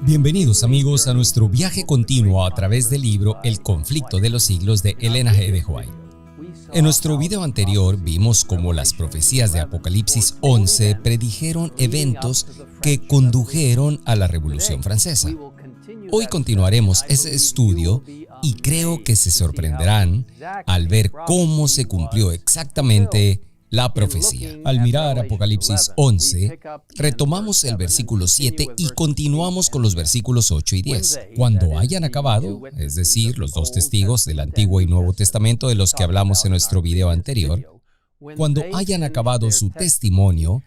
Bienvenidos amigos a nuestro viaje continuo a través del libro El conflicto de los siglos de Elena G. de White. En nuestro video anterior vimos cómo las profecías de Apocalipsis 11 predijeron eventos que condujeron a la Revolución Francesa. Hoy continuaremos ese estudio y creo que se sorprenderán al ver cómo se cumplió exactamente la profecía. Al mirar Apocalipsis 11, retomamos el versículo 7 y continuamos con los versículos 8 y 10. Cuando hayan acabado, es decir, los dos testigos del Antiguo y Nuevo Testamento de los que hablamos en nuestro video anterior, cuando hayan acabado su testimonio,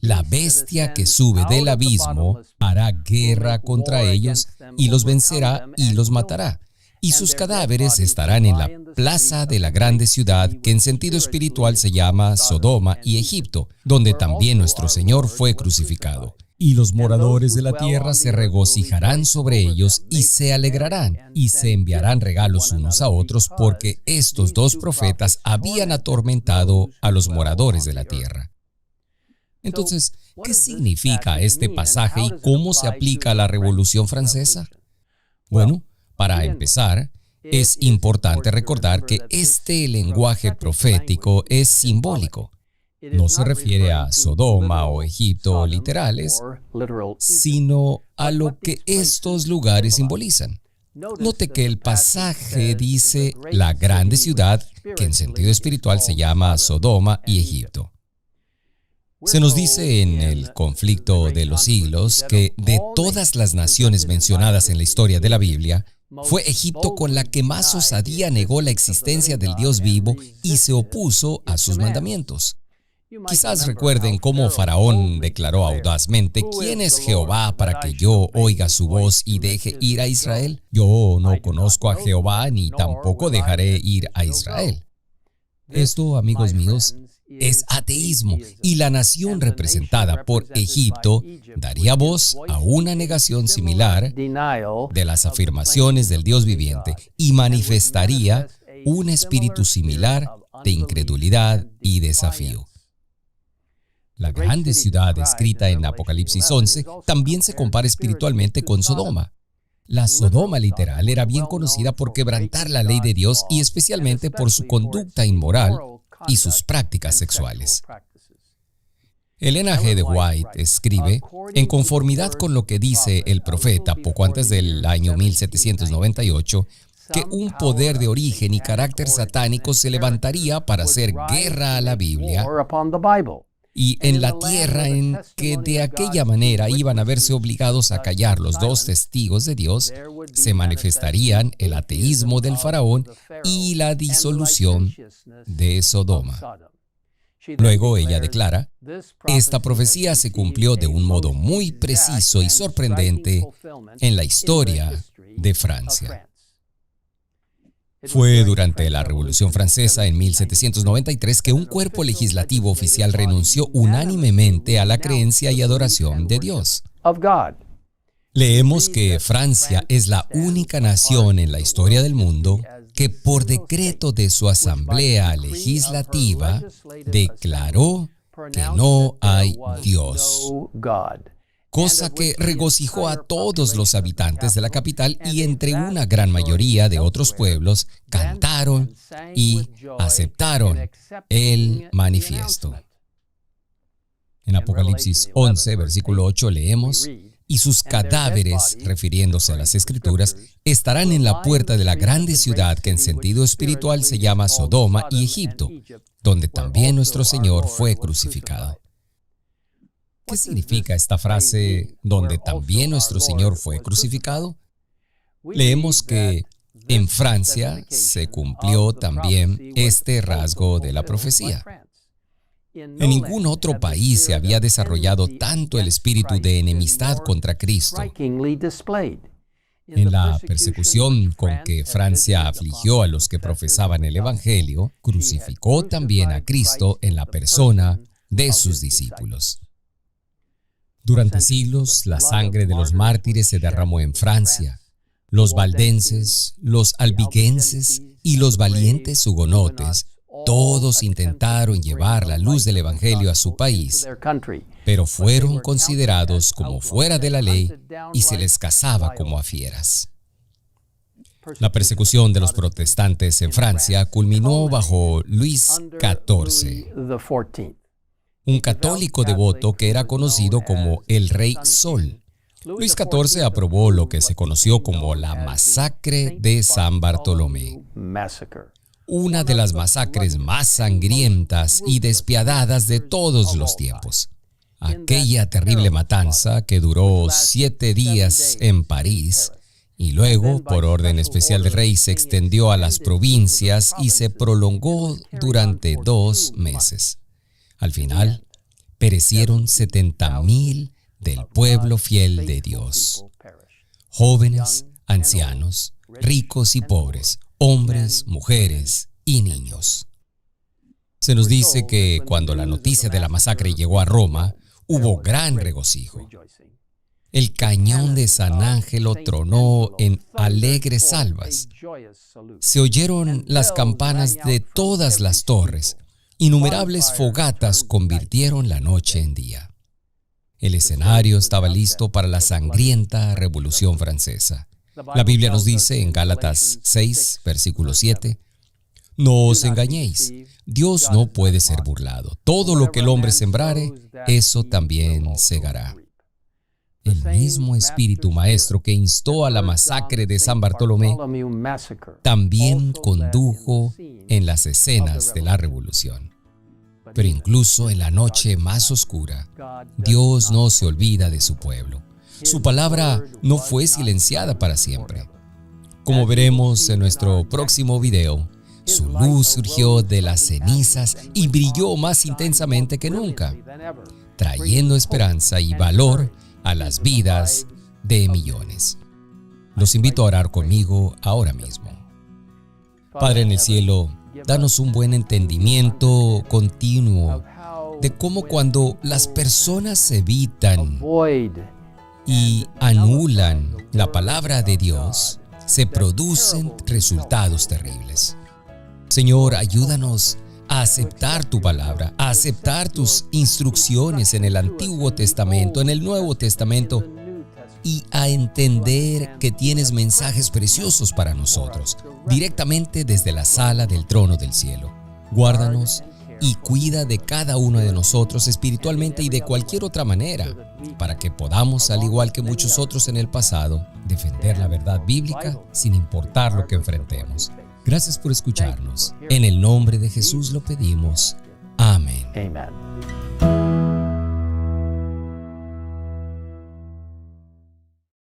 la bestia que sube del abismo hará guerra contra ellos y los vencerá y los matará. Y sus cadáveres estarán en la plaza de la grande ciudad que en sentido espiritual se llama Sodoma y Egipto, donde también nuestro Señor fue crucificado. Y los moradores de la tierra se regocijarán sobre ellos y se alegrarán y se enviarán regalos unos a otros porque estos dos profetas habían atormentado a los moradores de la tierra. Entonces, ¿qué significa este pasaje y cómo se aplica a la Revolución Francesa? Bueno, para empezar, es importante recordar que este lenguaje profético es simbólico. No se refiere a Sodoma o Egipto literales, sino a lo que estos lugares simbolizan. Note que el pasaje dice la grande ciudad, que en sentido espiritual se llama Sodoma y Egipto. Se nos dice en el conflicto de los siglos que de todas las naciones mencionadas en la historia de la Biblia, fue Egipto con la que más osadía negó la existencia del Dios vivo y se opuso a sus mandamientos. Quizás recuerden cómo Faraón declaró audazmente: ¿quién es Jehová para que yo oiga su voz y deje ir a Israel? Yo no conozco a Jehová ni tampoco dejaré ir a Israel. Esto, amigos míos, es ateísmo, y la nación representada por Egipto daría voz a una negación similar de las afirmaciones del Dios viviente y manifestaría un espíritu similar de incredulidad y desafío. La grande ciudad descrita en Apocalipsis 11 también se compara espiritualmente con Sodoma. La Sodoma literal era bien conocida por quebrantar la ley de Dios y especialmente por su conducta inmoral y sus prácticas sexuales. Elena G. de White escribe, en conformidad con lo que dice el profeta poco antes del año 1798, que un poder de origen y carácter satánico se levantaría para hacer guerra a la Biblia y en la tierra en que de aquella manera iban a verse obligados a callar los dos testigos de Dios, se manifestarían el ateísmo del faraón y la disolución de Sodoma. Luego ella declara, esta profecía se cumplió de un modo muy preciso y sorprendente en la historia de Francia. Fue durante la Revolución Francesa en 1793 que un cuerpo legislativo oficial renunció unánimemente a la creencia y adoración de Dios. Leemos que Francia es la única nación en la historia del mundo que por decreto de su asamblea legislativa declaró que no hay Dios. Cosa que regocijó a todos los habitantes de la capital y entre una gran mayoría de otros pueblos cantaron y aceptaron el manifiesto. En Apocalipsis 11, versículo 8 leemos, y sus cadáveres, refiriéndose a las Escrituras, estarán en la puerta de la grande ciudad que en sentido espiritual se llama Sodoma y Egipto, donde también nuestro Señor fue crucificado. ¿Qué significa esta frase, donde también nuestro Señor fue crucificado? Leemos que en Francia se cumplió también este rasgo de la profecía. En ningún otro país se había desarrollado tanto el espíritu de enemistad contra Cristo. En la persecución con que Francia afligió a los que profesaban el Evangelio, crucificó también a Cristo en la persona de sus discípulos. Durante siglos, la sangre de los mártires se derramó en Francia. Los valdenses, los albigenses y los valientes hugonotes Todos intentaron llevar la luz del Evangelio a su país, pero fueron considerados como fuera de la ley y se les cazaba como a fieras. La persecución de los protestantes en Francia culminó bajo Luis XIV, un católico devoto que era conocido como el Rey Sol. Luis XIV aprobó lo que se conoció como la Masacre de San Bartolomé, una de las masacres más sangrientas y despiadadas de todos los tiempos. Aquella terrible matanza que duró 7 días en París y luego, por orden especial del rey, se extendió a las provincias y se prolongó durante 2 meses. Al final, perecieron 70,000 del pueblo fiel de Dios. Jóvenes, ancianos, ricos y pobres, hombres, mujeres y niños. Se nos dice que cuando la noticia de la masacre llegó a Roma, hubo gran regocijo. El cañón de San Ángelo tronó en alegres salvas. Se oyeron las campanas de todas las torres. Innumerables fogatas convirtieron la noche en día. El escenario estaba listo para la sangrienta Revolución Francesa. La Biblia nos dice en Gálatas 6, versículo 7, «No os engañéis, Dios no puede ser burlado. Todo lo que el hombre sembrare, eso también segará». El mismo espíritu maestro que instó a la masacre de San Bartolomé también condujo en las escenas de la Revolución. Pero incluso en la noche más oscura, Dios no se olvida de su pueblo. Su palabra no fue silenciada para siempre. Como veremos en nuestro próximo video, su luz surgió de las cenizas y brilló más intensamente que nunca, trayendo esperanza y valor a las vidas de millones. Los invito a orar conmigo ahora mismo. Padre en el cielo, danos un buen entendimiento continuo de cómo cuando las personas evitan y anulan la palabra de Dios, se producen resultados terribles. Señor, ayúdanos a aceptar tu palabra, a aceptar tus instrucciones en el Antiguo Testamento, en el Nuevo Testamento, y a entender que tienes mensajes preciosos para nosotros, directamente desde la sala del trono del cielo. Guárdanos y cuida de cada uno de nosotros espiritualmente y de cualquier otra manera, para que podamos, al igual que muchos otros en el pasado, defender la verdad bíblica sin importar lo que enfrentemos. Gracias por escucharnos. En el nombre de Jesús lo pedimos. Amén.